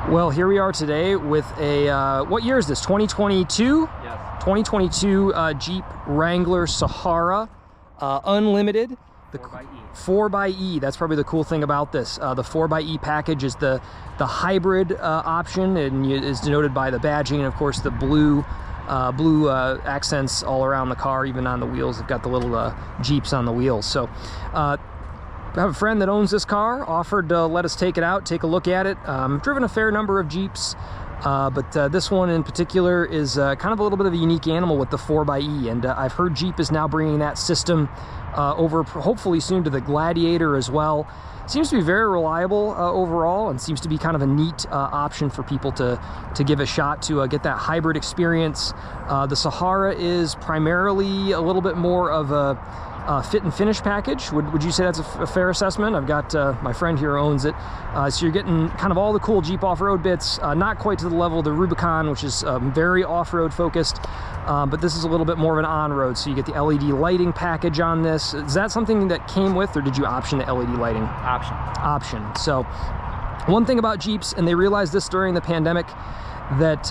Well, here we are today with a, what year is this, 2022? Yes. 2022 Jeep Wrangler Sahara Unlimited. The 4xe, that's probably the cool thing about this. The 4xe package is the hybrid option, and is denoted by the badging and of course the blue accents all around the car, even on the wheels. They've got the little Jeeps on the wheels. So I have a friend that owns this car, offered to let us take it out, take a look at it. I've driven a fair number of Jeeps, but this one in particular is kind of a little bit of a unique animal with the 4xe, and I've heard Jeep is now bringing that system over hopefully soon to the Gladiator as well. Seems to be very reliable overall, and seems to be kind of a neat option for people to give a shot to get that hybrid experience. The Sahara is primarily a little bit more of a fit and finish package. Would you say that's a fair assessment? I've got my friend here owns it. So you're getting kind of all the cool Jeep off-road bits, not quite to the level of the Rubicon, which is very off-road focused, but this is a little bit more of an on-road. So you get the LED lighting package on this. Is that something that came with, or did you option the LED lighting? Option. So one thing about Jeeps, and they realized this during the pandemic, that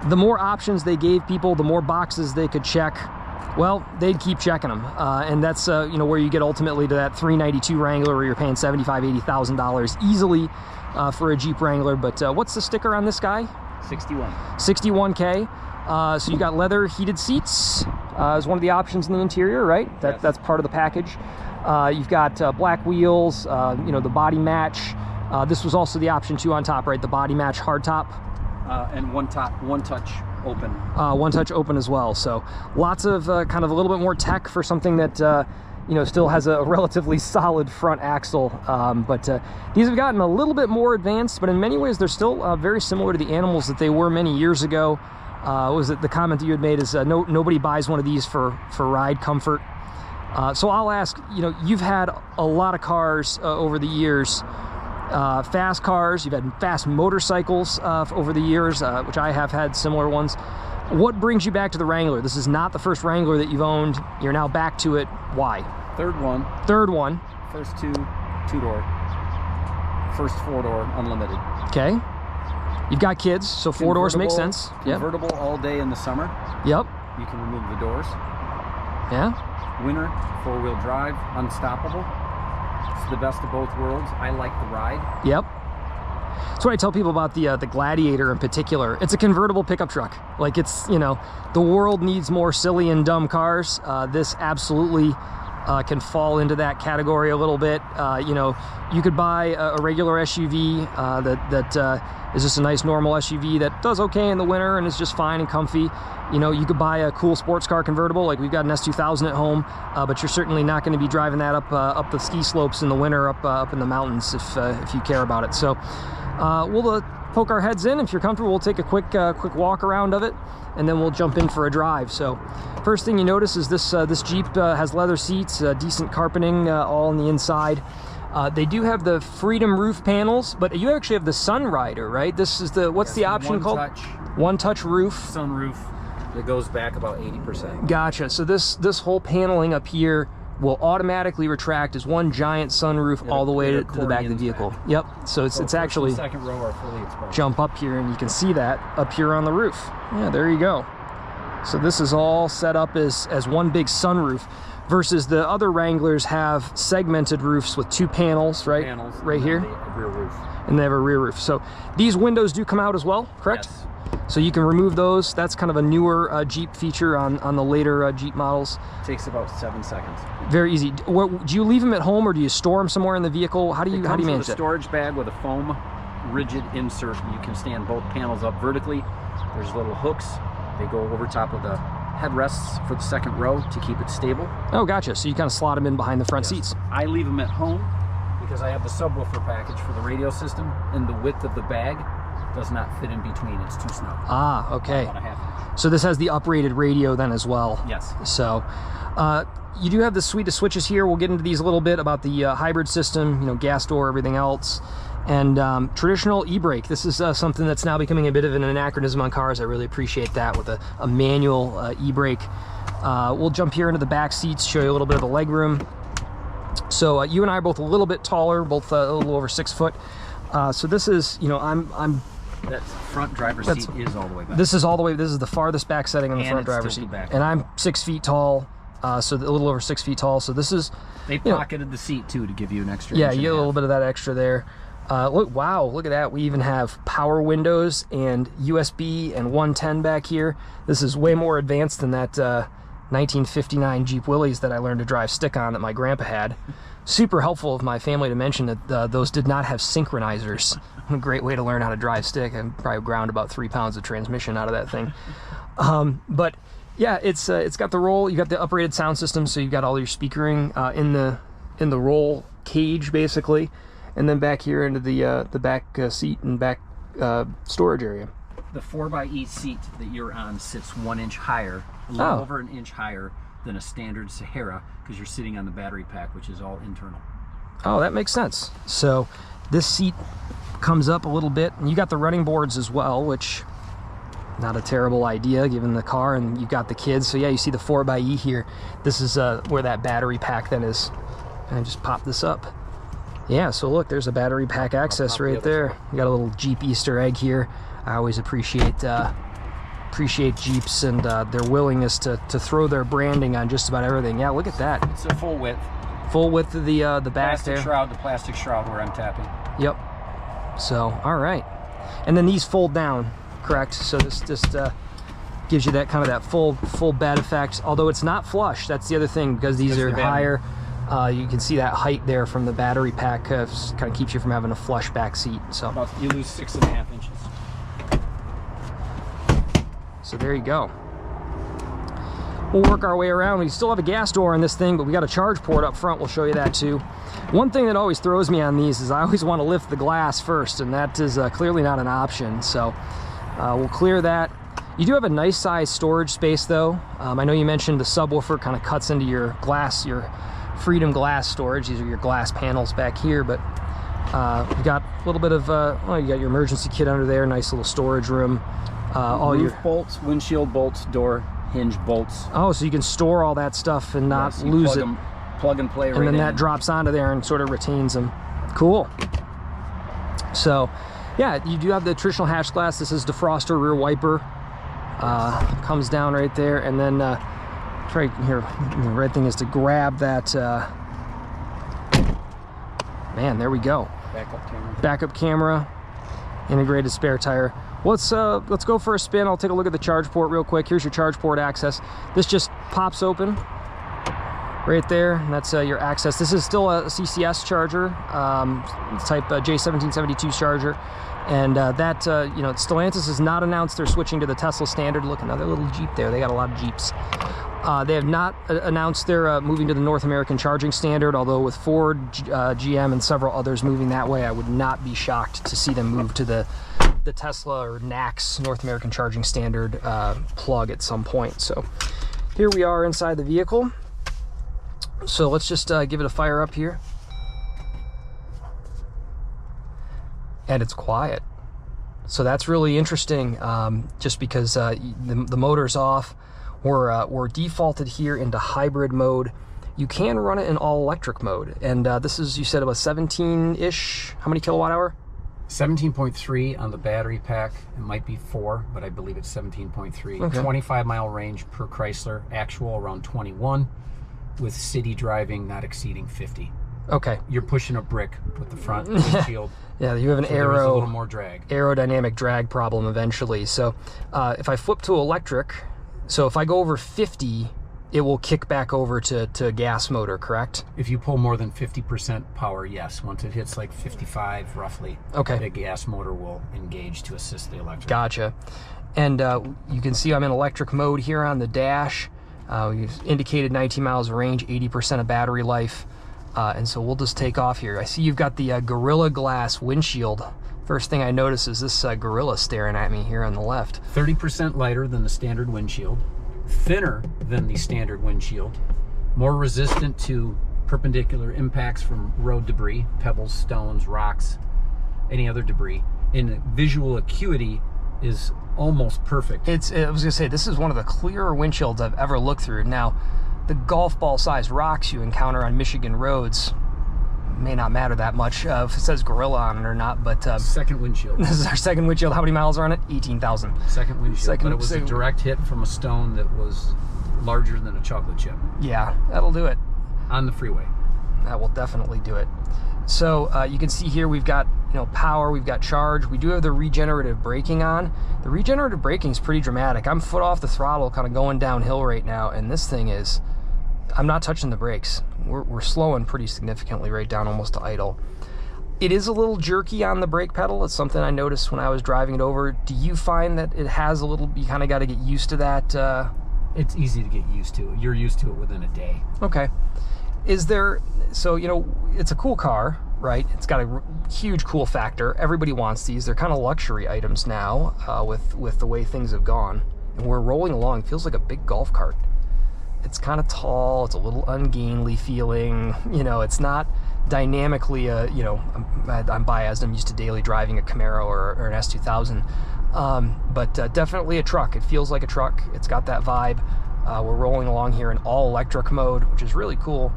the more options they gave people, the more boxes they could check, well, they'd keep checking them, and that's you know, where you get ultimately to that 392 Wrangler, where you're paying $75,000–$80,000 easily for a Jeep Wrangler. But what's the sticker on this guy? 61K. So you got leather heated seats as one of the options in the interior, right? Yes. That's part of the package. You've got black wheels, you know, the body match. This was also the option too on top, right? The body match hardtop. And one touch open. One touch open as well. So lots of kind of a little bit more tech for something that you know, still has a relatively solid front axle. But these have gotten a little bit more advanced, but in many ways they're still very similar to the animals that they were many years ago. What was it, the comment that you had made is nobody buys one of these for ride comfort. So I'll ask, you know, you've had a lot of cars over the years. Fast cars, you've had fast motorcycles over the years, which I have had similar ones. What brings you back to the Wrangler? This is not the first Wrangler that you've owned. You're now back to it. Why? Third one. First two-door. First four-door Unlimited. Okay. You've got kids, so four doors make sense. Convertible all day in the summer. Yep. You can remove the doors. Yeah. Winter, four-wheel drive, unstoppable. It's the best of both worlds. I like the ride. Yep. That's what I tell people about the Gladiator in particular. It's a convertible pickup truck. Like, it's, you know, the world needs more silly and dumb cars. This absolutely can fall into that category a little bit. You know, you could buy a regular SUV that is just a nice normal SUV that does okay in the winter and is just fine and comfy. You know, you could buy a cool sports car convertible, like we've got an S2000 at home, but you're certainly not going to be driving that up the ski slopes in the winter, up in the mountains, if you care about it. So we'll poke our heads in. If you're comfortable, we'll take a quick walk around of it, and then we'll jump in for a drive. So first thing you notice is this Jeep has leather seats, decent carpeting all on the inside. They do have the Freedom roof panels, but you actually have the Sunrider, right? This is the, what's the option called? One touch roof. Sunroof that goes back about 80%. Gotcha. So this whole paneling up here will automatically retract as one giant sunroof all the way to the back of the vehicle. Back. Yep. So it's actually, second row are fully exposed. Jump up here and you can see that up here on the roof. Yeah, there you go. So this is all set up as one big sunroof, versus the other Wranglers have segmented roofs with two panels, right? Right here. Rear roof. And they have a rear roof. So these windows do come out as well, correct? Yes. So you can remove those. That's kind of a newer Jeep feature on the later Jeep models. Takes about 7 seconds. Very easy. Do you leave them at home, or do you store them somewhere in the vehicle? How do you manage with that? A storage bag with a foam rigid insert. You can stand both panels up vertically. There's little hooks. They go over top of the headrests for the second row to keep it stable. Oh, gotcha. So you kind of slot them in behind the front seats. I leave them at home because I have the subwoofer package for the radio system, and the width of the bag does not fit in between. It's too snug. Ah, okay. So this has the uprated radio then as well. Yes. So you do have the suite of switches here. We'll get into these a little bit about the hybrid system, you know, gas door, everything else. And traditional e-brake. This is something that's now becoming a bit of an anachronism on cars. I really appreciate that, with a manual e-brake. We'll jump here into the back seats, show you a little bit of the leg room. So you and I are both a little bit taller, both a little over 6 foot. So this is, you know, I'm That front driver's seat is all the way back. This is all the way. This is the farthest back setting on the front driver's seat, and I'm 6 feet tall, so a little over 6 feet tall. So this is. They pocketed the seat too to give you an extra. Yeah, you get a little bit of that extra there. Look, wow, look at that. We even have power windows and USB and 110 back here. This is way more advanced than that 1959 Jeep Willys that I learned to drive stick on that my grandpa had. Super helpful of my family to mention that those did not have synchronizers. A great way to learn how to drive stick. I probably ground about 3 pounds of transmission out of that thing. But yeah, it's got the roll. You got the uprated sound system, so you've got all your speakering in the roll cage basically, and then back here into the back seat and back storage area. The 4xe seat that you're on sits 1 inch higher, a little over an inch higher than a standard Sahara, because you're sitting on the battery pack, which is all internal. Oh, that makes sense. So this seat comes up a little bit, and you got the running boards as well, which not a terrible idea given the car, and you've got the kids. So yeah, you see the 4xe here. This is where that battery pack then is. And I just pop this up. Yeah, so look, there's a battery pack access right there. You got a little Jeep Easter egg here. I always appreciate Jeeps and their willingness to throw their branding on just about everything. Yeah, look at that. It's a full width. Full width of the back plastic there. Shroud, the plastic shroud where I'm tapping. Yep. So, all right. And then these fold down, correct? So this just gives you that kind of that full bed effect. Although it's not flush. That's the other thing, because these are higher. You can see that height there from the battery pack. Kind of keeps you from having a flush back seat. So you lose 6.5 inches. So there you go. We'll work our way around. We still have a gas door on this thing, but we got a charge port up front. We'll show you that too. One thing that always throws me on these is I always want to lift the glass first, and that is clearly not an option. So we'll clear that. You do have a nice size storage space though. I know you mentioned the subwoofer kind of cuts into your glass, your Freedom glass storage. These are your glass panels back here, but you got a little bit of, well, you got your emergency kit under there, nice little storage room. All roof your bolts, windshield bolts, door hinge bolts. Oh, so you can store all that stuff and not lose it. Plug and play right in. And then in. that drops onto there and sort of retains them. Cool. So, yeah, you do have the traditional hatch glass. This is defroster rear wiper. Comes down right there, and then right here, the red thing is to grab that. Man, there we go. Backup camera. Backup camera. Integrated spare tire. Let's go for a spin. I'll take a look at the charge port real quick. Here's your charge port access. This just pops open right there, and that's your access. This is still a CCS charger, type J1772 charger, and that you know, Stellantis has not announced they're switching to the Tesla standard. Look, another little Jeep there. They got a lot of Jeeps. They have not announced they're moving to the North American charging standard, although with Ford, GM, and several others moving that way, I would not be shocked to see them move to the Tesla or NACS, North American charging standard plug at some point. So here we are inside the vehicle. So let's just give it a fire up here. And it's quiet. So that's really interesting, just because the motor's off. We're defaulted here into hybrid mode. You can run it in all-electric mode. And this is, you said, about 17-ish, how many kilowatt hour? 17.3 on the battery pack. It might be 4, but I believe it's 17.3. Okay. 25-mile range per Chrysler, actual around 21, with city driving not exceeding 50. Okay. You're pushing a brick with the front windshield. Yeah, you have an a little more drag. Aerodynamic drag problem eventually. So if I flip to electric, so if I go over 50, it will kick back over to gas motor, correct? If you pull more than 50% power, yes. Once it hits like 55 roughly, okay, the gas motor will engage to assist the electric. Gotcha. And you can see I'm in electric mode here on the dash. You've indicated 19 miles of range, 80% of battery life. And so we'll just take off here. I see you've got the Gorilla Glass windshield. First thing I notice is this Gorilla staring at me here on the left. 30% lighter than the standard windshield. Thinner than the standard windshield, more resistant to perpendicular impacts from road debris, pebbles, stones, rocks, any other debris. And visual acuity is almost perfect. I was gonna say, this is one of the clearer windshields I've ever looked through. Now, the golf ball sized rocks you encounter on Michigan roads, may not matter that much if it says Gorilla on it or not, but second windshield. This is our second windshield. How many miles are on it? 18,000. Second windshield, but it was a direct hit from a stone that was larger than a chocolate chip. Yeah, that'll do it. On the freeway. That will definitely do it. So you can see here we've got power, we've got charge. We do have the regenerative braking on. The regenerative braking is pretty dramatic. I'm foot off the throttle, kind of going downhill right now, and this thing is, I'm not touching the brakes. We're slowing pretty significantly right down almost to idle. It is a little jerky on the brake pedal. It's something I noticed when I was driving it over. Do you find that it has a little, you kind of got to get used to that? It's easy to get used to. You're used to it within a day. Okay. Is there, so, it's a cool car, right? It's got a huge cool factor. Everybody wants these. They're kind of luxury items now with the way things have gone. And we're rolling along. It feels like a big golf cart. It's kind of tall. It's a little ungainly feeling. It's not dynamically, I'm biased. I'm used to daily driving a Camaro or an S2000. But definitely a truck. It feels like a truck. It's got that vibe. We're rolling along here in all electric mode, which is really cool.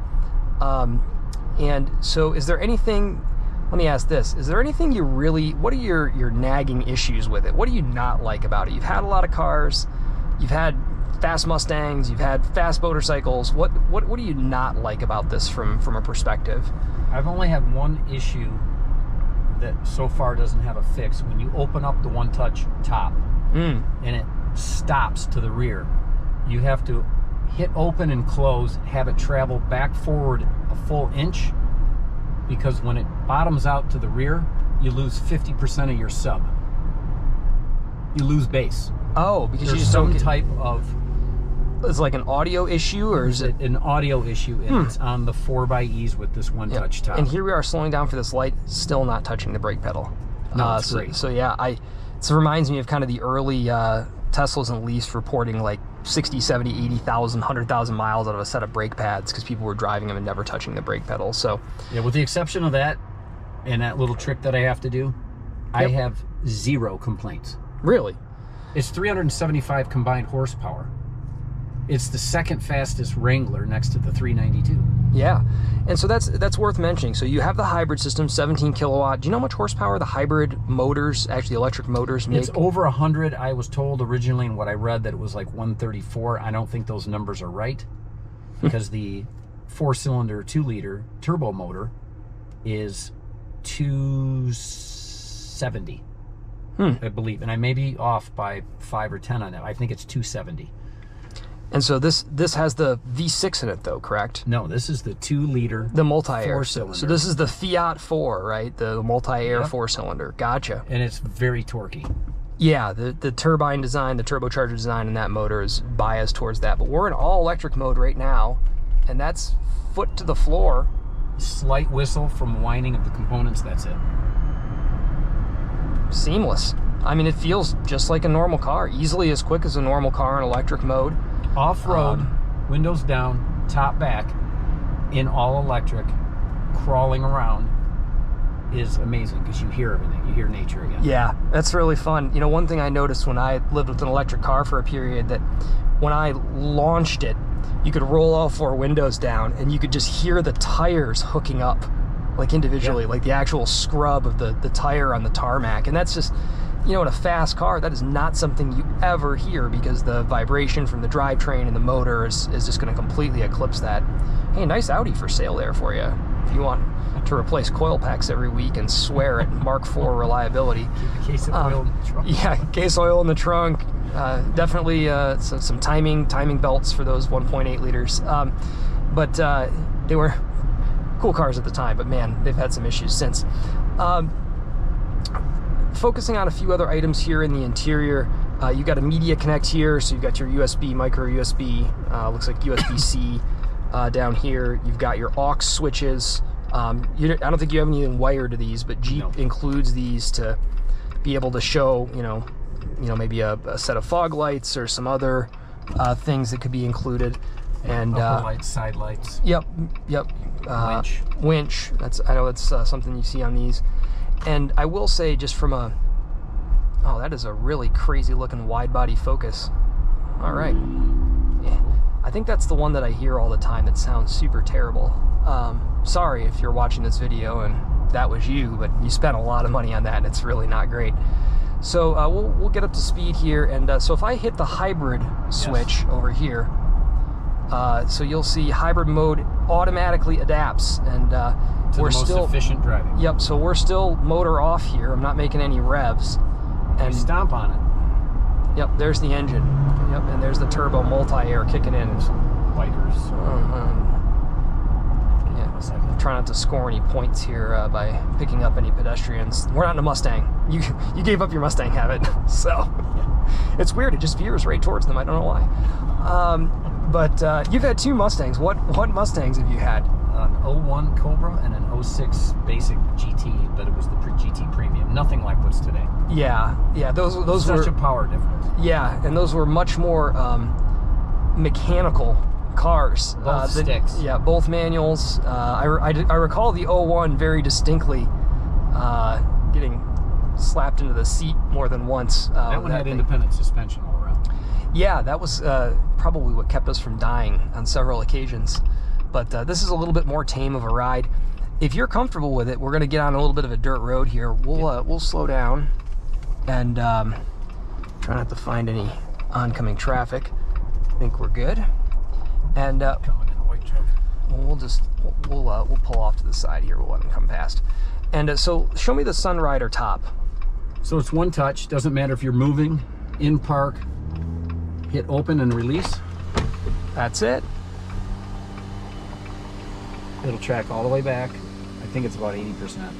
And so is there anything, let me ask this, is there anything you really, what are your nagging issues with it? What do you not like about it? You've had a lot of cars, you've had fast Mustangs, you've had fast motorcycles. What do you not like about this from a perspective? I've only had one issue that so far doesn't have a fix. When you open up the one-touch top and it stops to the rear, you have to hit open and close, have it travel back forward a full inch, because when it bottoms out to the rear, you lose 50% of your sub. You lose bass. Oh, because there's you just don't some type of... It's like an audio issue, or is it an audio issue? And it's on the 4xEs with this one-touch top. And here we are slowing down for this light, still not touching the brake pedal. No, it's great. So yeah, it reminds me of kind of the early Teslas and Leafs reporting like 60, 70, 80,000, 100,000 miles out of a set of brake pads because people were driving them and never touching the brake pedal. So yeah, with the exception of that and that little trick that I have to do, I have 0 complaints. Really? It's 375 combined horsepower. It's the second fastest Wrangler next to the 392. Yeah, and so that's worth mentioning. So you have the hybrid system, 17 kilowatt. Do you know how much horsepower the hybrid motors, actually electric motors, make? It's over 100. I was told originally in what I read that it was like 134. I don't think those numbers are right, because the 4-cylinder 2-liter turbo motor is 270, I believe. And I may be off by 5 or 10 on that. I think it's 270. And so this has the V6 in it, though, correct? No, this is the 2-liter, the multi-air 4-cylinder. So this is the Fiat 4, right? The multi-air 4-cylinder. Gotcha. And it's very torquey. Yeah, the turbine design, the turbocharger design in that motor is biased towards that. But we're in all electric mode right now, and that's foot to the floor. Slight whistle from whining of the components, that's it. Seamless. I mean, it feels just like a normal car, easily as quick as a normal car in electric mode. Off-road, windows down, top back, in all electric, crawling around is amazing because you hear everything. You hear nature again. Yeah, that's really fun. One thing I noticed when I lived with an electric car for a period, that when I launched it, you could roll all 4 windows down and you could just hear the tires hooking up, like individually, like the actual scrub of the tire on the tarmac. And that's just, in a fast car, that is not something you ever hear, because the vibration from the drivetrain and the motor is just going to completely eclipse that. Hey, nice Audi for sale there for you. If you want to replace coil packs every week and swear at Mark IV reliability. Keep a case of oil in the trunk. Yeah, case oil in the trunk. Definitely some timing belts for those 1.8 liters. But they were cool cars at the time, but man, they've had some issues since. Focusing on a few other items here in the interior, you got a media connect here, so you've got your USB, micro USB, looks like USB-C down here. You've got your aux switches. I don't think you have anything wired to these, but Jeep includes these to be able to show, maybe a set of fog lights or some other things that could be included. And upper lights, side lights. Yep. Winch. I know that's something you see on these. And I will say, just from that is a really crazy looking wide body Focus. All right. Yeah. I think that's the one that I hear all the time that sounds super terrible. Sorry if you're watching this video and that was you, but you spent a lot of money on that and it's really not great. So we'll get up to speed here, and so if I hit the hybrid switch over here, so you'll see hybrid mode automatically adapts, and we're still efficient driving. Yep. So we're still motor off here. I'm not making any revs. And you stomp on it. Yep. There's the engine. Yep. And there's the turbo multi-air kicking in. Bikers. Yeah. Try not to score any points here by picking up any pedestrians. We're not in a Mustang. You gave up your Mustang habit, so it's weird. It just veers right towards them. I don't know why. But you've had two Mustangs. What Mustangs have you had? An 01 Cobra and an 06 basic GT, but it was the GT Premium. Nothing like what's today. Yeah. Those were such a power difference. Yeah, and those were much more mechanical cars. Both sticks. Yeah, both manuals. I recall the 01 very distinctly getting slapped into the seat more than once. That one had independent suspension all around. Yeah, that was probably what kept us from dying on several occasions. But this is a little bit more tame of a ride. If you're comfortable with it, we're going to get on a little bit of a dirt road here. We'll slow down and try not to find any oncoming traffic. I think we're good. And coming in a white truck. We'll pull off to the side here. We'll let them come past. And so show me the Sunrider top. So it's one touch. Doesn't matter if you're moving, in park, hit open and release. That's it. It'll track all the way back. I think it's about 80%.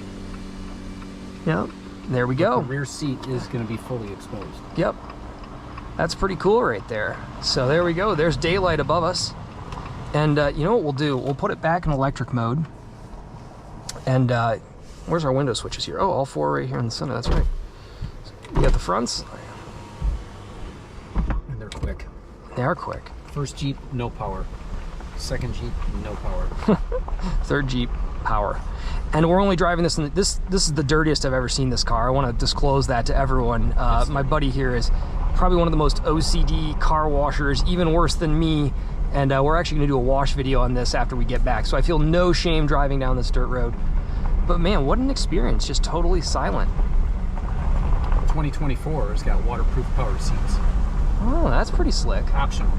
Yep. There we go. The rear seat is going to be fully exposed. Yep. That's pretty cool right there. So there we go. There's daylight above us. And you know what we'll do? We'll put it back in electric mode. And where's our window switches here? Oh, all four right here in the center. That's right. You got the fronts. And they're quick. They are quick. First Jeep, no power. Second Jeep, no power. Third Jeep, power. And we're only driving this in this is the dirtiest I've ever seen this car. I want to disclose that to everyone. My buddy here is probably one of the most OCD car washers, even worse than me. And we're actually going to do a wash video on this after we get back. So I feel no shame driving down this dirt road. But man, what an experience. Just totally silent. 2024 has got waterproof power seats. Oh, that's pretty slick. Optional.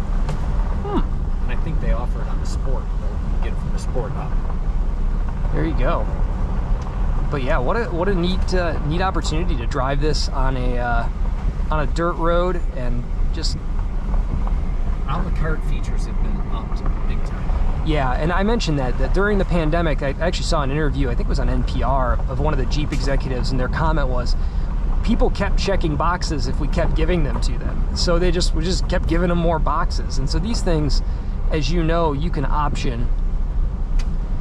And I think they offer it on the Sport. You can get it from the Sport up. There you go. But yeah, what a neat opportunity to drive this on a dirt road, and just a la carte features have been upped big time. Yeah, and I mentioned that during the pandemic, I actually saw an interview, I think it was on NPR, of one of the Jeep executives, and their comment was, people kept checking boxes if we kept giving them to them. So we just kept giving them more boxes. And so these things, as you know, you can option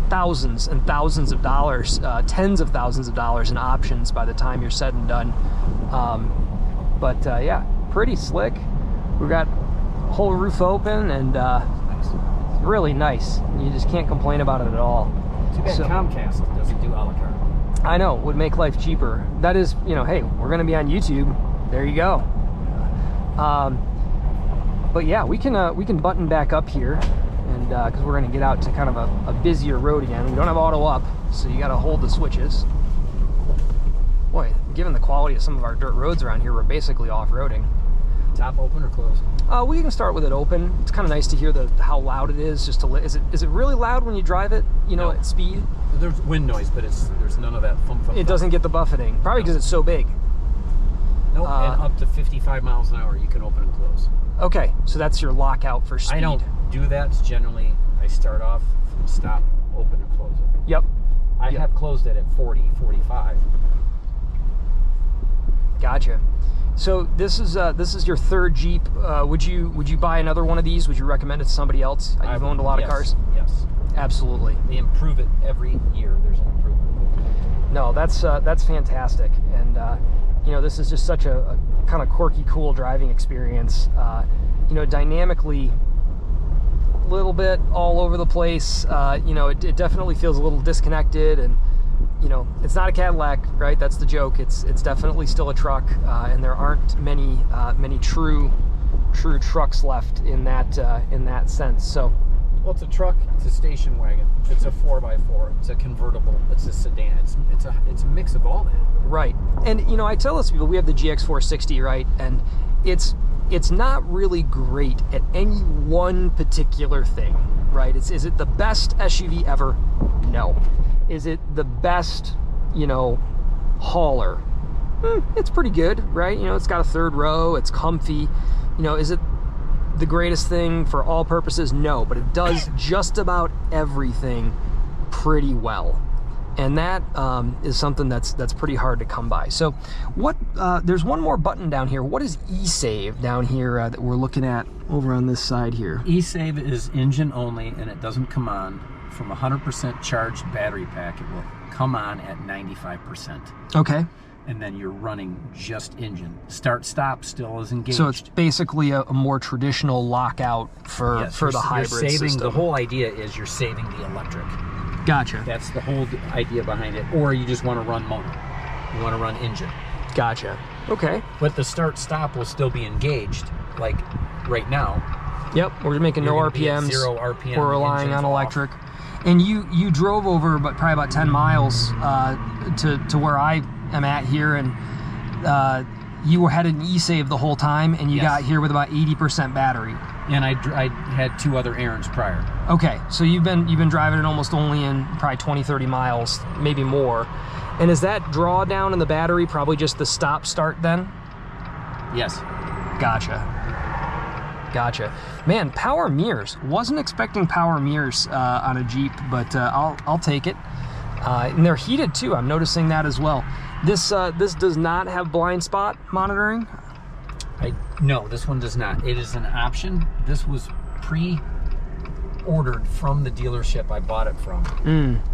thousands and thousands of dollars, tens of thousands of dollars in options by the time you're said and done. Yeah, pretty slick. We've got the whole roof open, and it's really nice. You just can't complain about it at all. Too bad Comcast doesn't do a la carte. I know, would make life cheaper. That is, you know, hey, we're going to be on YouTube. There you go. But yeah, we can button back up here, and because we're going to get out to kind of a busier road again. We don't have auto up, so you got to hold the switches. Boy, given the quality of some of our dirt roads around here, we're basically off-roading. Top open or closed? We can start with it open. It's kind of nice to hear how loud it is. Just to is it really loud when you drive it? You know, at speed. There's wind noise, but there's none of that thump. It doesn't get the buffeting, probably because it's so big. Nope. And up to 55 miles an hour, you can open and close. Okay, so that's your lockout for speed. I don't do that. It's generally, I start off from stop, open and close it. Yep. I have closed it at 40, 45. Gotcha. So this is your third Jeep. Would you buy another one of these? Would you recommend it to somebody else? You've owned a lot of cars. Yes. Absolutely. They improve it every year. There's an improvement. No, that's fantastic, and you know, this is just such a kind of quirky, cool driving experience. You know, dynamically, a little bit all over the place. You know, it definitely feels a little disconnected, and you know, it's not a Cadillac, right? That's the joke. It's definitely still a truck, and there aren't many true true trucks left in that sense. So, well, it's a truck, it's a station wagon, it's a 4x4, it's a convertible, it's a sedan, it's a mix of all that. Right. And you know, I tell this to people, we have the GX460, right? And it's not really great at any one particular thing, right? Is it the best SUV ever? No. Is it the best, you know, hauler? It's pretty good, right? You know, it's got a third row, it's comfy. You know, is it the greatest thing for all purposes? No, but it does just about everything pretty well. And that is something that's pretty hard to come by. So what, there's one more button down here. What is eSave down here that we're looking at over on this side here? eSave is engine only, and it doesn't come on from 100% charged battery pack. It will come on at 95%. Okay. And then you're running just engine. Start stop still is engaged. So it's basically a more traditional lockout for the hybrid system. The whole idea is you're saving the electric. Gotcha. That's the whole idea behind it. Or you just want to run motor. You want to run engine. Gotcha. Okay. But the start stop will still be engaged, like right now. Yep, we're making no RPMs. 0 RPM. We're relying on electric. And you drove over probably about 10 miles to where I am at here, and you had an eSave the whole time, and you got here with about 80% battery. And I had 2 other errands prior. Okay, so you've been driving it almost only in probably 20-30 miles, maybe more. And is that drawdown in the battery probably just the stop start then? Yes. Gotcha. Man, power mirrors. Wasn't expecting power mirrors on a Jeep, but I'll take it. And they're heated too. I'm noticing that as well. This does not have blind spot monitoring. No, this one does not. It is an option. This was pre-ordered from the dealership I bought it from.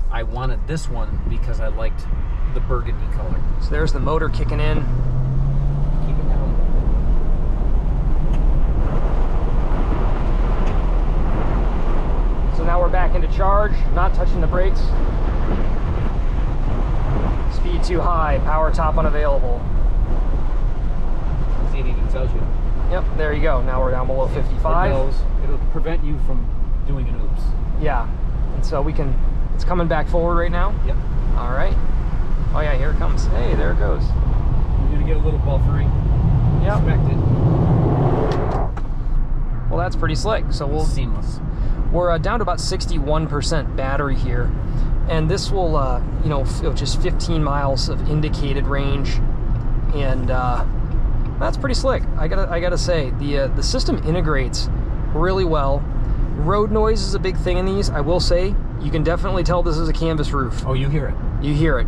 I wanted this one because I liked the burgundy color. So there's the motor kicking in. Keep it down. So now we're back into charge, not touching the brakes. Speed too high, power top unavailable. See, it even tells you. Yep, there you go. Now we're down below 55. It'll prevent you from doing an oops. Yeah, and so it's coming back forward right now? Yep. All right. Oh yeah, here it comes. Hey, there it goes. You're gonna get a little buffering. Yep. Expected. Well, that's pretty slick. So seamless. We're down to about 61% battery here, and this will, you know, just 15 miles of indicated range, and that's pretty slick. I gotta say, the system integrates really well. Road noise is a big thing in these. I will say, you can definitely tell this is a canvas roof. Oh, you hear it. You hear it.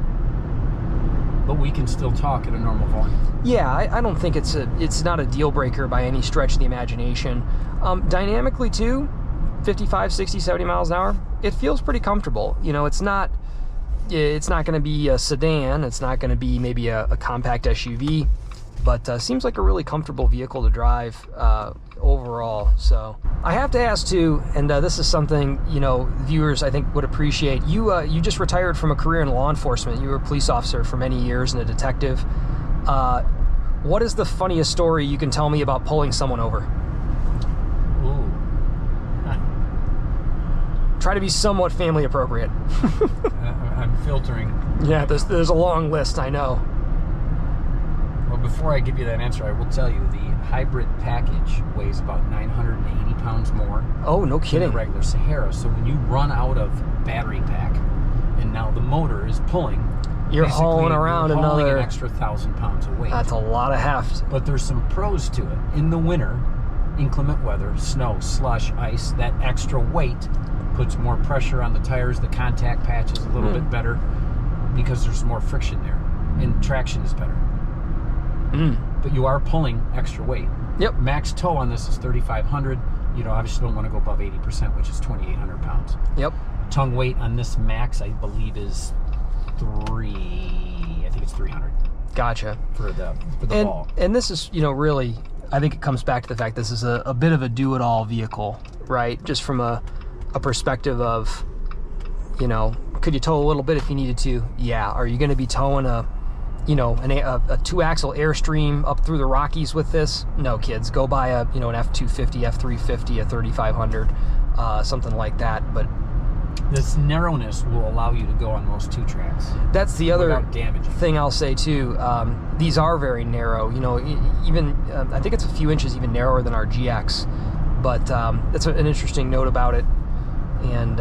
But we can still talk at a normal volume. Yeah, I don't think it's not a deal breaker by any stretch of the imagination. Dynamically too, 55, 60, 70 miles an hour, it feels pretty comfortable. You know, it's not going to be a sedan, it's not going to be maybe a compact SUV, but seems like a really comfortable vehicle to drive overall. So I have to ask too, and this is something, you know, viewers I think would appreciate. You just retired from a career in law enforcement. You were a police officer for many years and a detective. What is the funniest story you can tell me about pulling someone over? Ooh. Try to be somewhat family appropriate. I'm filtering. Yeah, there's a long list, I know. Well, before I give you that answer, I will tell you the hybrid package weighs about 980 pounds more. Oh, no kidding. Than the regular Sahara. So when you run out of battery pack, and now the motor is pulling, you're hauling around an extra 1,000 pounds of weight. That's a lot of heft. But there's some pros to it. In the winter, inclement weather, snow, slush, ice, that extra weight puts more pressure on the tires. The contact patch is a little bit better because there's more friction there, and traction is better. But you are pulling extra weight. Yep. Max tow on this is 3,500. You know, obviously don't want to go above 80%, which is 2,800 pounds. Yep. Tongue weight on this max, I believe, is 300. Gotcha. For the ball. And this is, you know, really, I think it comes back to the fact this is a bit of a do-it-all vehicle, right? Just from a perspective of, you know, could you tow a little bit if you needed to? Yeah. Are you going to be towing a you know, a 2-axle Airstream up through the Rockies with this. No, kids, go buy a, you know, an F250, F350, a 3500, something like that. But this narrowness will allow you to go on those 2 tracks. That's the other damaging. thing I'll say too. These are very narrow. You know, even I think it's a few inches even narrower than our GX. But that's an interesting note about it, and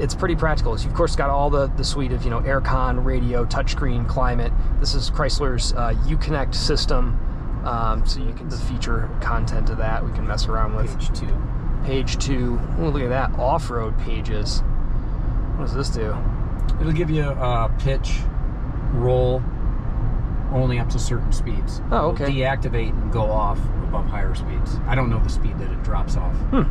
it's pretty practical. So you've, of course, got all the suite of, you know, aircon, radio, touchscreen, climate. This is Chrysler's Uconnect system, so you can, the feature content of that we can mess around with. Page 2. Ooh, look at that, off-road pages. What does this do? It'll give you a pitch, roll, only up to certain speeds. Oh, okay. It'll deactivate and go off above higher speeds. I don't know the speed that it drops off. Well,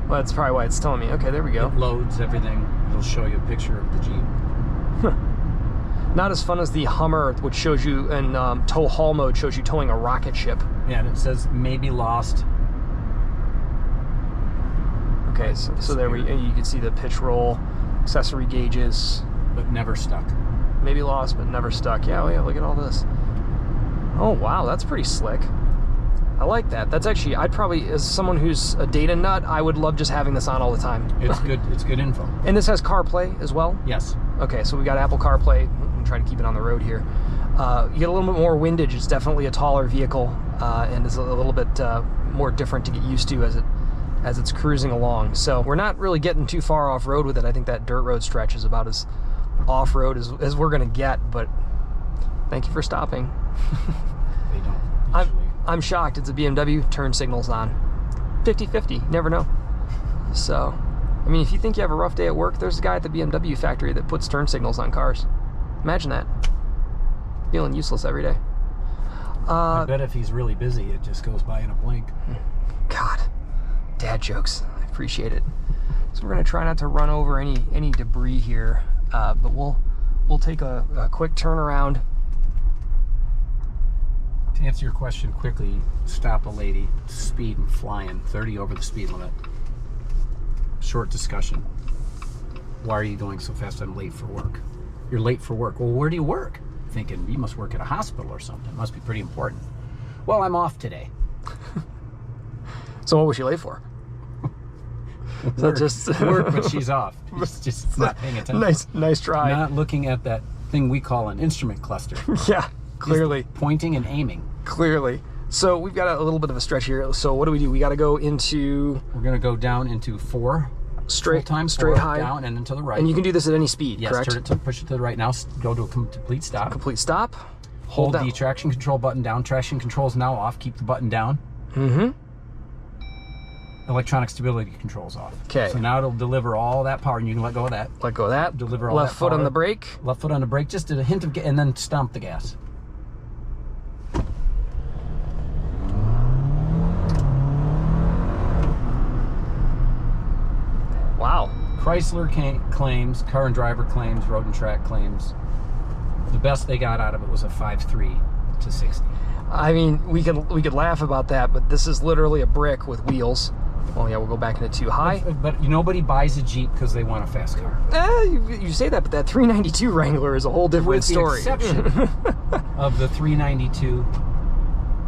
that's probably why it's telling me. Okay, there we go. It loads everything. It'll show you a picture of the Jeep. Not as fun as the Hummer, which shows you in tow haul mode, shows you towing a rocket ship. Yeah, and it says maybe lost. Okay, so there you can see the pitch roll, accessory gauges. But never stuck. Maybe lost, but never stuck. Yeah, oh yeah, look at all this. Oh wow, that's pretty slick. I like that. That's actually, I'd probably, as someone who's a data nut, I would love just having this on all the time. It's good. It's good info. And this has CarPlay as well? Yes. Okay, so we got Apple CarPlay. I'm trying to keep it on the road here. You get a little bit more windage. It's definitely a taller vehicle, and is a little bit more different to get used to as it's cruising along. So we're not really getting too far off-road with it. I think that dirt road stretch is about as off-road as we're gonna get, but thank you for stopping. They don't usually. I'm shocked. It's a BMW, turn signals on. 50-50, never know. So, I mean, if you think you have a rough day at work, there's a guy at the BMW factory that puts turn signals on cars. Imagine that. Feeling useless every day. I bet if he's really busy, it just goes by in a blink. God, dad jokes. I appreciate it. So we're gonna try not to run over any debris here, but we'll take a quick turn around. To answer your question quickly, stop a lady, speeding, flying, 30 over the speed limit. Short discussion. Why are you going so fast? I'm late for work. You're late for work. Well, where do you work? Thinking you must work at a hospital or something. It must be pretty important. Well, I'm off today. So what was she late for? So just work, but she's off. She's just not paying attention. Nice try. Not looking at that thing we call an instrument cluster. Yeah, clearly. Just pointing and aiming. Clearly. So we've got a little bit of a stretch here. So what do? We got to go into... We're going to go down into 4. Straight four, high. Down and then to the right. And you can do this at any speed, yes, correct? Yes, push it to the right. Now go to a complete stop. Complete stop. Hold the traction control button down. Traction control is now off. Keep the button down. Mm-hmm. Electronic stability controls off. Okay. So now it'll deliver all that power, and you can let go of that. Let go of that. Deliver all left that foot power. on the brake. Left foot on the brake. Just a hint of and then stomp the gas. Wow. Chrysler claims, Car and Driver claims, Road and Track claims. The best they got out of it was a 5.3 to 60. I mean, we could laugh about that, but this is literally a brick with wheels. Oh yeah, we'll go back into 2 high. But nobody buys a Jeep because they want a fast car. You say that, but that 392 Wrangler is a whole different story. With the exception of the 392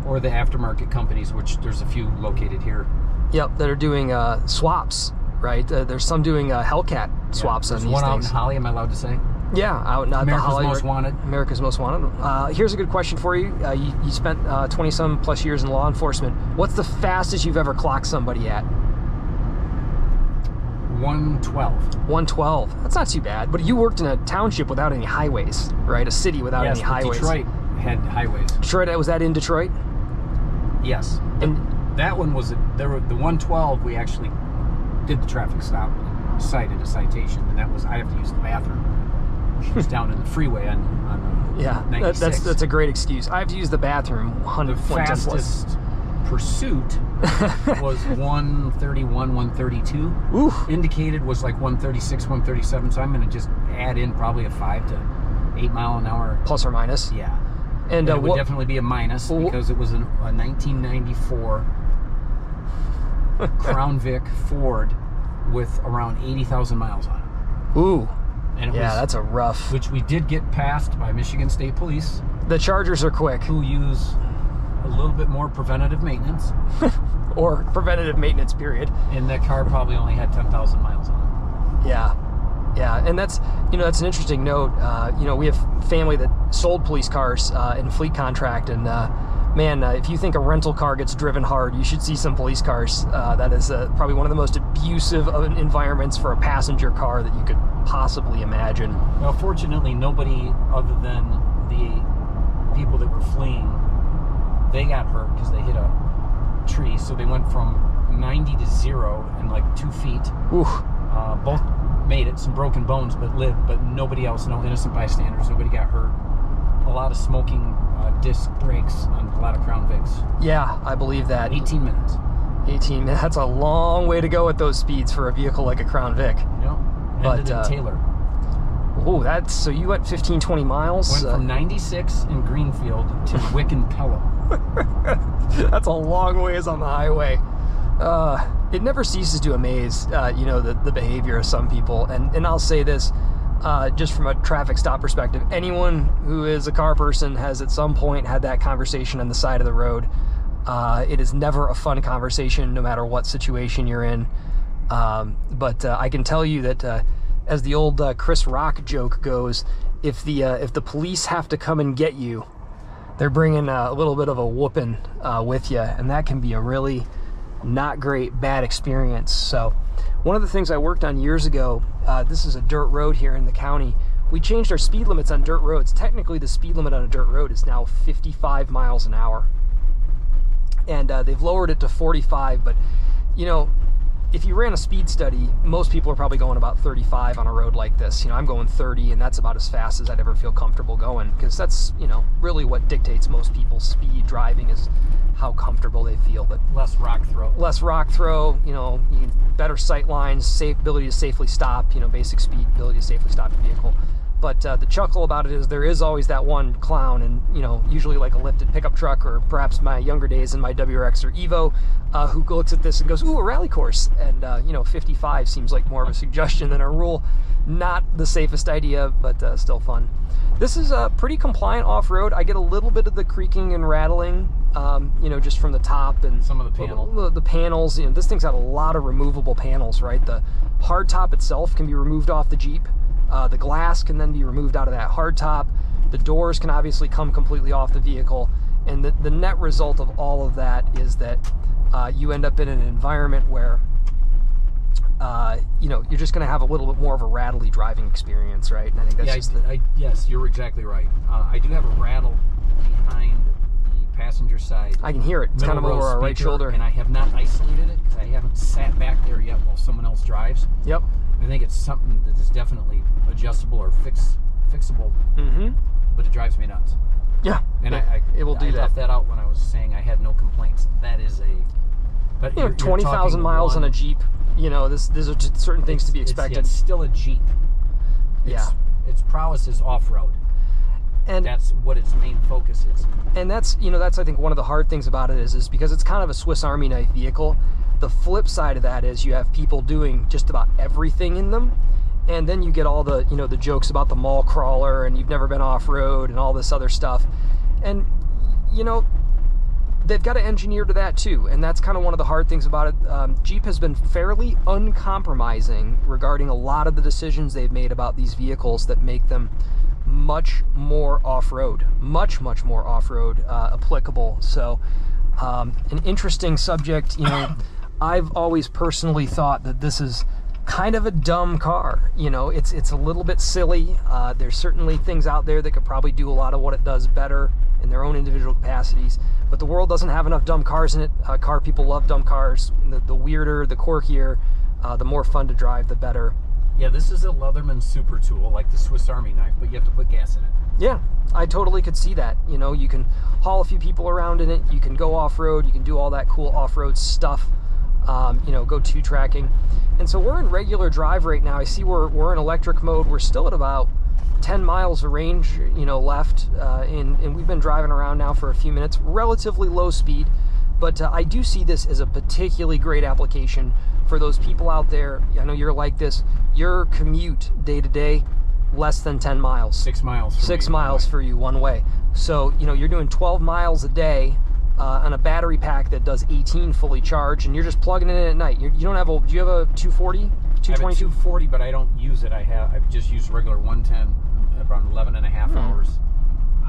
or the aftermarket companies, which there's a few located here. Yep, that are doing swaps, right? There's some doing Hellcat swaps on these one things. Out in Holly, am I allowed to say? Yeah, out not America's the Holly. Most Wanted. America's Most Wanted. Here's a good question for you. You spent 20-some plus years in law enforcement. What's the fastest you've ever clocked somebody at? 112. 112. That's not too bad. But you worked in a township without any highways, right? A city without any highways. Detroit had highways. Detroit, was that in Detroit? Yes. And that one was, the 112, we actually did the traffic stop, cited a citation, and that was, I have to use the bathroom. She was down in the freeway on the yeah, 96. that's a great excuse. I have to use the bathroom. The fastest pursuit was 131, 132. Ooh. Indicated was like 136, 137. So I'm going to just add in probably a 5 to 8 mile an hour. Plus or minus. Yeah. And it would definitely be a minus because it was a 1994 Crown Vic Ford with around 80,000 miles on it. Ooh. And yeah, that's a rough. Which we did get passed by Michigan State Police. The Chargers are quick. Who use a little bit more preventative maintenance. Or preventative maintenance, period. And that car probably only had 10,000 miles on it. Yeah. Yeah, and that's, that's an interesting note. We have family that sold police cars in fleet contract, and man, if you think a rental car gets driven hard, you should see some police cars. That is probably one of the most abusive environments for a passenger car that you could possibly imagine. Well, fortunately, nobody other than the people that were fleeing, they got hurt because they hit a tree. So they went from 90 to 0 in like 2 feet. Oof. Both made it, some broken bones, but lived, but nobody else, no innocent bystanders, nobody got hurt. A lot of smoking disc brakes on a lot of Crown Vics. Yeah, I believe that. 18 minutes. 18 minutes, that's a long way to go at those speeds for a vehicle like a Crown Vic. Yep. But Ended in Taylor. Oh, so you went 15, 20 miles? Went from 96 in Greenfield to Wick and Pelham. That's a long ways on the highway. It never ceases to amaze, the behavior of some people. And I'll say this, just from a traffic stop perspective, anyone who is a car person has at some point had that conversation on the side of the road. It is never a fun conversation, no matter what situation you're in. But I can tell you that, as the old Chris Rock joke goes, if the police have to come and get you, they're bringing a little bit of a whooping with you, and that can be a really not great, bad experience. So one of the things I worked on years ago, this is a dirt road here in the county. We changed our speed limits on dirt roads. Technically, the speed limit on a dirt road is now 55 miles an hour. And they've lowered it to 45, but if you ran a speed study, most people are probably going about 35 on a road like this. I'm going 30, and that's about as fast as I'd ever feel comfortable going, because that's, really what dictates most people's speed driving is how comfortable they feel. But less rock throw. Less rock throw, better sight lines, ability to safely stop, basic speed, ability to safely stop your vehicle. But the chuckle about it is there is always that one clown, and usually like a lifted pickup truck, or perhaps my younger days in my WRX or Evo, who looks at this and goes, "Ooh, a rally course." And 55 seems like more of a suggestion than a rule. Not the safest idea, but still fun. This is a pretty compliant off-road. I get a little bit of the creaking and rattling, just from the top and some of the panel. The panels. This thing's got a lot of removable panels, right? The hard top itself can be removed off the Jeep. The glass can then be removed out of that hard top. The doors can obviously come completely off the vehicle. And the net result of all of that is that you end up in an environment where, you're just going to have a little bit more of a rattly driving experience, right? And I think that's yes, you're exactly right. I do have a rattle behind the passenger side. I can hear it. It's kind of over our right shoulder. And I have not isolated it because I haven't sat back there yet while someone else drives. Yep. I think it's something that is definitely adjustable or fixable. Mm-hmm. But it drives me nuts. Yeah. And it will do I that. left that out when I was saying I had no complaints. That is but 20,000 miles on a Jeep. These are certain things to be expected. It's still a Jeep. Its prowess is off-road. And that's what its main focus is. And that's I think one of the hard things about it is because it's kind of a Swiss Army knife vehicle. The flip side of that is you have people doing just about everything in them, and then you get all the the jokes about the mall crawler and you've never been off-road and all this other stuff, and they've got to engineer to that too, and that's kind of one of the hard things about it. Jeep has been fairly uncompromising regarding a lot of the decisions they've made about these vehicles that make them much more off-road, much more off-road applicable. So an interesting subject. I've always personally thought that this is kind of a dumb car. It's a little bit silly. There's certainly things out there that could probably do a lot of what it does better in their own individual capacities, but the world doesn't have enough dumb cars in it. Car people love dumb cars. The weirder, the quirkier, the more fun to drive, the better. Yeah, this is a Leatherman super tool, like the Swiss Army knife, but you have to put gas in it. Yeah, I totally could see that. You can haul a few people around in it. You can go off-road. You can do all that cool off-road stuff. Go two-tracking. And so we're in regular drive right now. I see we're in electric mode. We're still at about 10 miles of range, left. And we've been driving around now for a few minutes, relatively low speed. But I do see this as a particularly great application for those people out there. I know you're like this. Your commute day to day, less than 10 miles. 6 miles. 6 miles for you one way. So, you know, you're doing 12 miles a day on a battery pack that does 18 fully charged, and you're just plugging it in at night. You don't have a, do you have a 240? I have a 240, but I don't use it. I've just used regular 110, around 11 and a half hours.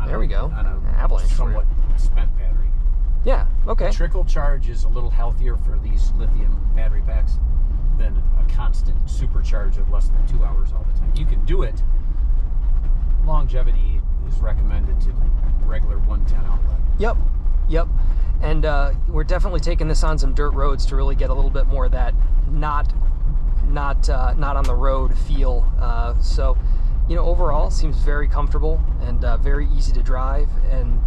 There we go. On a Avalanche somewhat spent battery. Yeah, okay. The trickle charge is a little healthier for these lithium battery packs than a constant supercharge of less than 2 hours all the time. You can do it. Longevity is recommended to regular 110 outlet. Yep. And we're definitely taking this on some dirt roads to really get a little bit more of that not on the road feel. So, you know, overall seems very comfortable and very easy to drive. And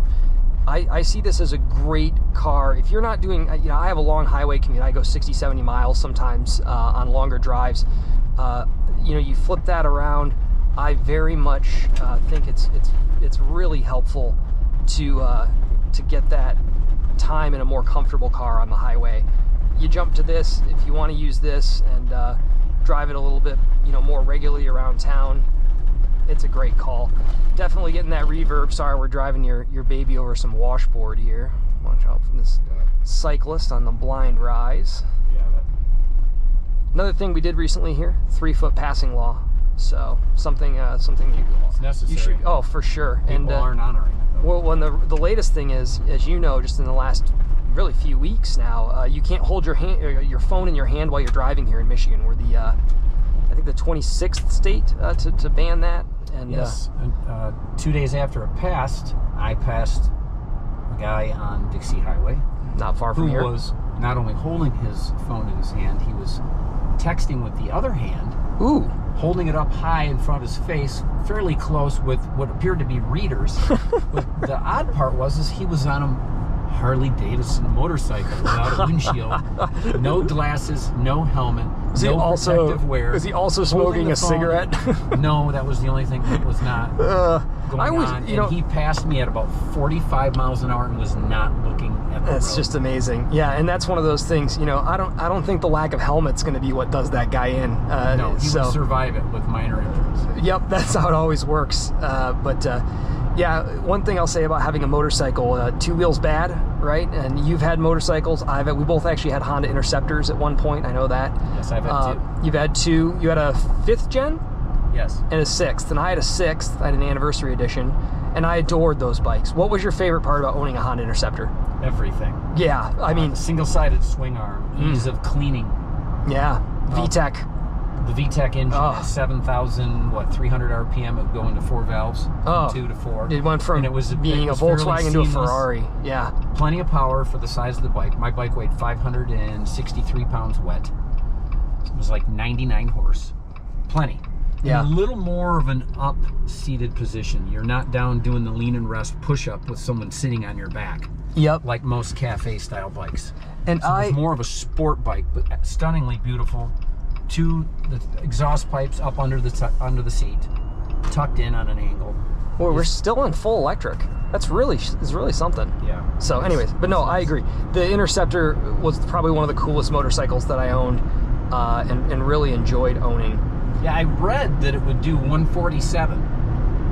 I see this as a great car. If you're not doing, you know, I have a long highway commute. I go 60, 70 miles sometimes on longer drives. You know, you flip that around. I very much think it's really helpful to get that time in a more comfortable car on the highway. You jump to this if you want to use this and drive it a little bit, you know, more regularly around town. It's a great call. Definitely getting that reverb. Sorry, we're driving your baby over some washboard here. Watch out for this cyclist on the blind rise. Yeah. Another thing we did recently here, 3-foot passing law. So something It's necessary. you should, oh, for sure. People aren't honoring it, though. Well, when the latest thing is, as you know, just in the last really few weeks now, you can't hold your phone in your hand while you're driving here in Michigan. We're the I think the 26th state to ban that. And yes, 2 days after it passed, I passed a guy on Dixie Highway, not far from here, who was not only holding his phone in his hand, he was texting with the other hand. Ooh. Holding it up high in front of his face, fairly close with what appeared to be readers. But the odd part was he was on a Harley Davidson motorcycle without a windshield, no glasses, no helmet, no protective wear. Is he also smoking a cigarette? No, that was the only thing that was not going on. You know, and he passed me at about 45 miles an hour and was not looking at the that's road. just amazing. Yeah, and that's one of those things. You know, I don't think the lack of helmet's going to be what does that guy in. No, he would survive it with minor injuries. Yep, that's how it always works. Yeah, one thing I'll say about having a motorcycle, 2 wheels bad, right? And you've had motorcycles. We both actually had Honda Interceptors at one point. I know that. Yes, I've had 2. You've had 2. You had a 5th gen? Yes. And a 6th. And I had a 6th. I had an anniversary edition. And I adored those bikes. What was your favorite part about owning a Honda Interceptor? Everything. Yeah, I mean... single-sided swing arm, ease of cleaning. Yeah, VTEC. The VTEC engine at 7,300 RPM, it would go into 4 valves, from 2 to 4. It went from being a Volkswagen to a Ferrari. Yeah. Plenty of power for the size of the bike. My bike weighed 563 pounds wet. It was like 99 horse. Plenty. Yeah. And a little more of an up-seated position. You're not down doing the lean and rest push-up with someone sitting on your back. Yep. Like most cafe-style bikes. And so it's more of a sport bike, but stunningly beautiful. 2 the exhaust pipes up under the seat, tucked in on an angle. Well, we're still in full electric. That's really something. Yeah. So, anyways, but no, I agree. The Interceptor was probably one of the coolest motorcycles that I owned, and really enjoyed owning. Yeah, I read that it would do 147.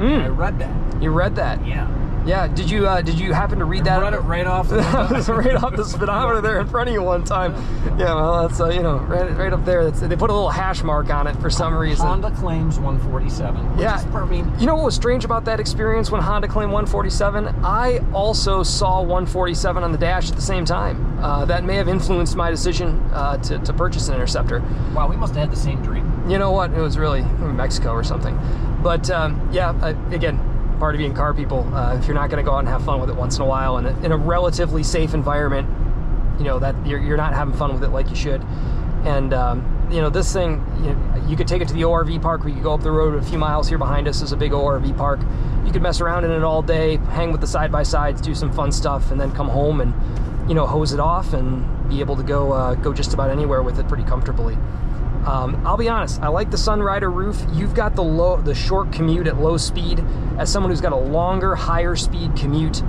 I read that. You read that? Yeah. Yeah. Did you happen to read that? I read it right off. Right off the speedometer there in front of you one time. Yeah. Well, that's you know, right up there. They put a little hash mark on it for some reason. Honda claims 147. Yeah. You know what was strange about that experience when Honda claimed 147? I also saw 147 on the dash at the same time. That may have influenced my decision to purchase an Interceptor. Wow, we must have had the same dream. You know what? It was really Mexico or something. But again, part of being car people, if you're not going to go out and have fun with it once in a while in a relatively safe environment, you know, that you're not having fun with it like you should. And you know, this thing, you could take it to the ORV park. We could go up the road a few miles here behind us. There's a big ORV park. You could mess around in it all day, hang with the side-by-sides, do some fun stuff, and then come home and, you know, hose it off and be able to go just about anywhere with it pretty comfortably. I'll be honest, I like the Sunrider roof. You've got the short commute at low speed. As someone who's got a longer, higher speed commute,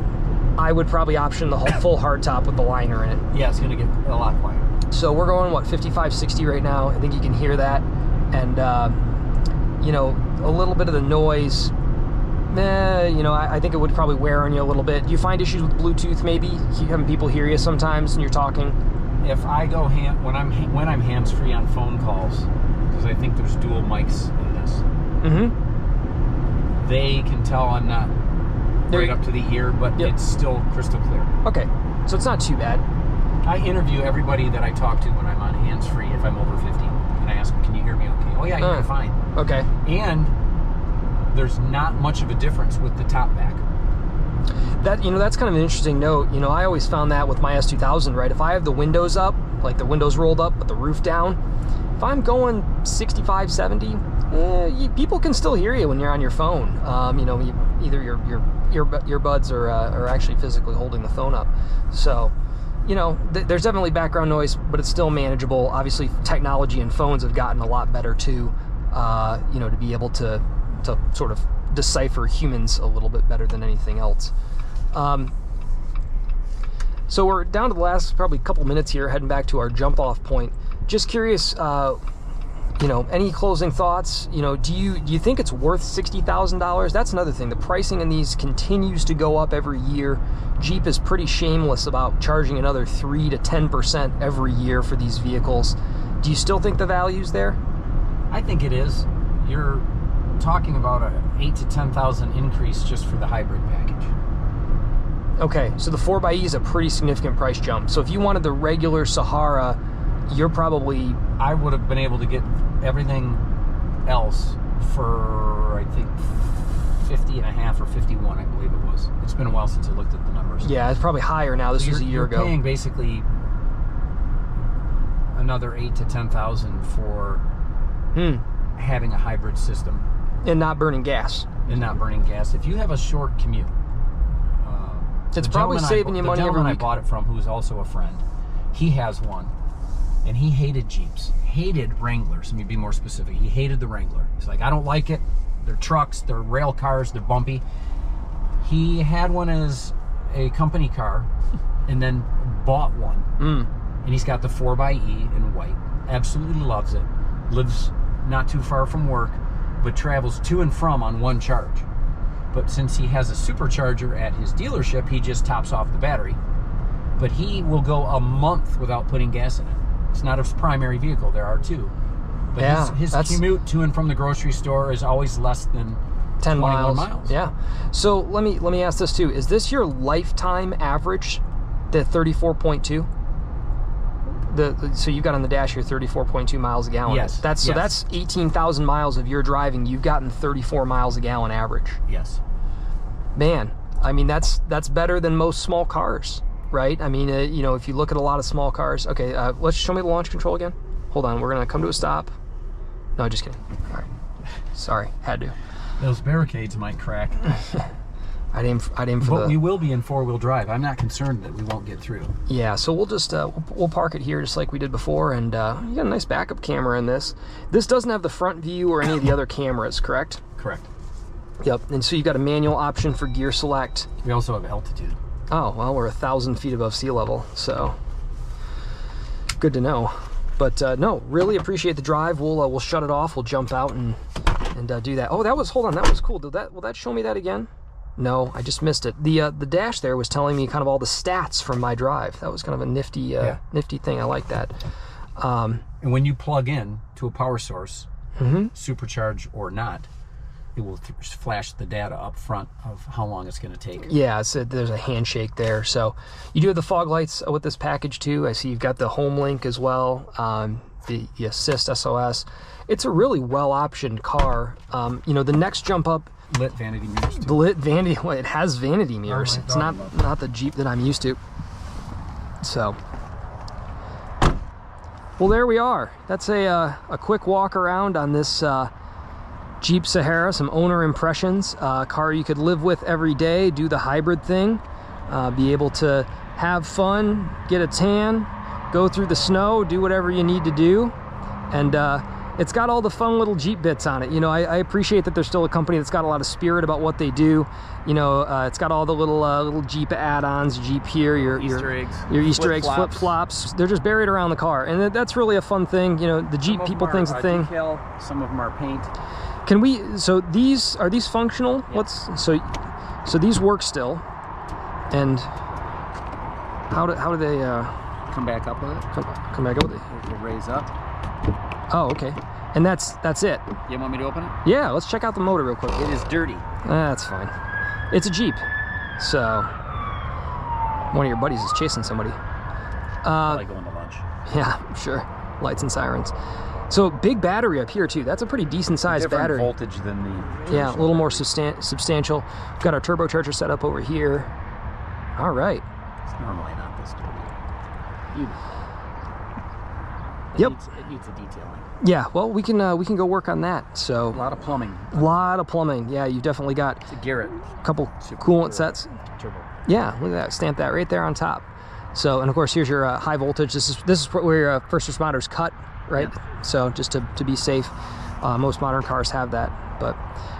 I would probably option the full hardtop with the liner in it. Yeah, it's going to get a lot quieter. So we're going, what, 55, 60 right now. I think you can hear that. And you know, a little bit of the noise, you know, I think it would probably wear on you a little bit. Do you find issues with Bluetooth maybe? You having people hear you sometimes when you're talking? If I go when I'm hands-free on phone calls, because I think there's dual mics in this, they can tell I'm not right up to the ear, but it's still crystal clear. Okay, so it's not too bad. I interview everybody that I talk to when I'm on hands-free if I'm over 50, and I ask them, can you hear me okay? Oh yeah, I hear you fine. Okay. And there's not much of a difference with the top back. That, you know, that's kind of an interesting note. You know, I always found that with my S2000, right? If I have the windows up, like the windows rolled up but the roof down, if I'm going 65, 70, people can still hear you when you're on your phone. You know, either your earbuds are actually physically holding the phone up. So, you know, there's definitely background noise, but it's still manageable. Obviously, technology and phones have gotten a lot better too, you know, to be able to sort of decipher humans a little bit better than anything else. So we're down to the last probably couple minutes here, heading back to our jump off point. Just curious, you know, any closing thoughts? You know, do you think it's worth $60,000? That's another thing. The pricing in these continues to go up every year. Jeep is pretty shameless about charging another 3 to 10% every year for these vehicles. Do you still think the value's there? I think it is. You're talking about a 8 to 10,000 increase just for the hybrid package. Okay, so the 4xe is a pretty significant price jump. So if you wanted the regular Sahara, you're probably... I would have been able to get everything else for, I think, 50 and a half or 51, I believe it was. It's been a while since I looked at the numbers. Yeah, it's probably higher now. This was a year ago. You're paying basically another 8 to 10,000 for having a hybrid system. And not burning gas. And not burning gas. If you have a short commute, it's probably saving you money every week. The gentleman I bought it from, who is also a friend, he has one, and he hated Jeeps, hated Wranglers. Let me be more specific. He hated the Wrangler. He's like, I don't like it. They're trucks, they're rail cars, they're bumpy. He had one as a company car, and then bought one, and he's got the 4xe in white. Absolutely loves it. Lives not too far from work, but travels to and from on one charge. But since he has a supercharger at his dealership, he just tops off the battery. But he will go a month without putting gas in it. It's not his primary vehicle. There are two. But yeah, his commute to and from the grocery store is always less than 10 miles. Yeah. So let me ask this too. Is this your lifetime average, the 34.2? So you got on the dash here 34.2 miles a gallon. Yes. So that's 18,000 miles of your driving. You've gotten 34 miles a gallon average. Yes. Man, I mean that's better than most small cars, right? I mean, you know, if you look at a lot of small cars. Okay, let's show me the launch control again. Hold on, we're gonna come to a stop. No, just kidding. All right. Sorry, had to. Those barricades might crack. I'd aim for but we will be in four-wheel drive. I'm not concerned that we won't get through. Yeah, so we'll just we'll park it here just like we did before, and you got a nice backup camera in this. This doesn't have the front view or any of the other cameras, correct? Correct. Yep, and so you've got a manual option for gear select. We also have altitude. Oh, well, we're 1,000 feet above sea level, so good to know. But no, really appreciate the drive. We'll shut it off. We'll jump out and do that. Oh, hold on, that was cool. Will that show me that again? No, I just missed it. The dash there was telling me kind of all the stats from my drive. That was kind of a nifty nifty thing. I like that. And when you plug in to a power source, supercharge or not, it will flash the data up front of how long it's going to take. Yeah, there's a handshake there. So you do have the fog lights with this package too. I see you've got the home link as well, the assist SOS. It's a really well optioned car. You know, the next jump up, lit vanity mirrors too. The lit vanity, well, it has vanity mirrors. It's not the Jeep that I'm used to. So, well, there we are. That's a quick walk around on this Jeep Sahara. Some owner impressions. Car you could live with every day, do the hybrid thing, be able to have fun, get a tan, go through the snow, do whatever you need to do, and it's got all the fun little Jeep bits on it. You know, I appreciate that there's still a company that's got a lot of spirit about what they do. You know, it's got all the little Jeep add-ons, Jeep here, your Easter eggs, flip-flops. They're just buried around the car, and that's really a fun thing. You know, the Jeep people thing's a thing. Some of them are paint. Can we, so these, are these functional? Yeah. So these work still, and how do they Come back up with it. come back up with it? It will raise up. Oh, okay. And that's it. You want me to open it? Yeah, let's check out the motor real quick. It is dirty. That's fine. It's a Jeep, so one of your buddies is chasing somebody. Probably going to lunch. Yeah, sure. Lights and sirens. So big battery up here too. That's a pretty decent sized Different battery. voltage than the. Yeah, a little more substantial. We've got our turbocharger set up over here. All right. It's normally not this dirty. Yep. It needs a detailing. Yeah. Well, we can go work on that. So A lot of plumbing. a lot of plumbing. Yeah, you definitely got It's a Garrett. a couple coolant sets. Turbo. Yeah, look at that. Stamp that right there on top. So, and of course, here's your high voltage. This is where your first responders cut, right? Yeah. So just to be safe. Most modern cars have that. But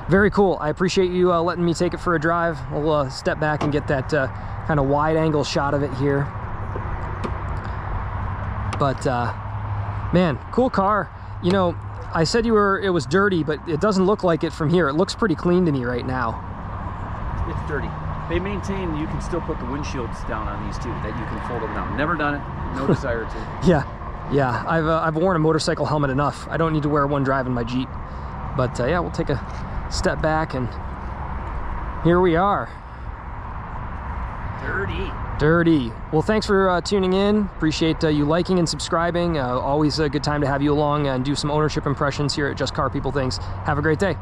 very cool. I appreciate you letting me take it for a drive. We'll step back and get that kind of wide angle shot of it here. But man, cool car. You know, I said it was dirty, but it doesn't look like it from here. It looks pretty clean to me right now. It's dirty. They maintain you can still put the windshields down on these too, that you can fold them down. Never done it. No desire to. Yeah. I've worn a motorcycle helmet enough. I don't need to wear one driving my Jeep. But yeah, we'll take a step back, and here we are. Dirty. Well, thanks for tuning in. Appreciate you liking and subscribing. Always a good time to have you along and do some ownership impressions here at Just Car People Things. Have a great day.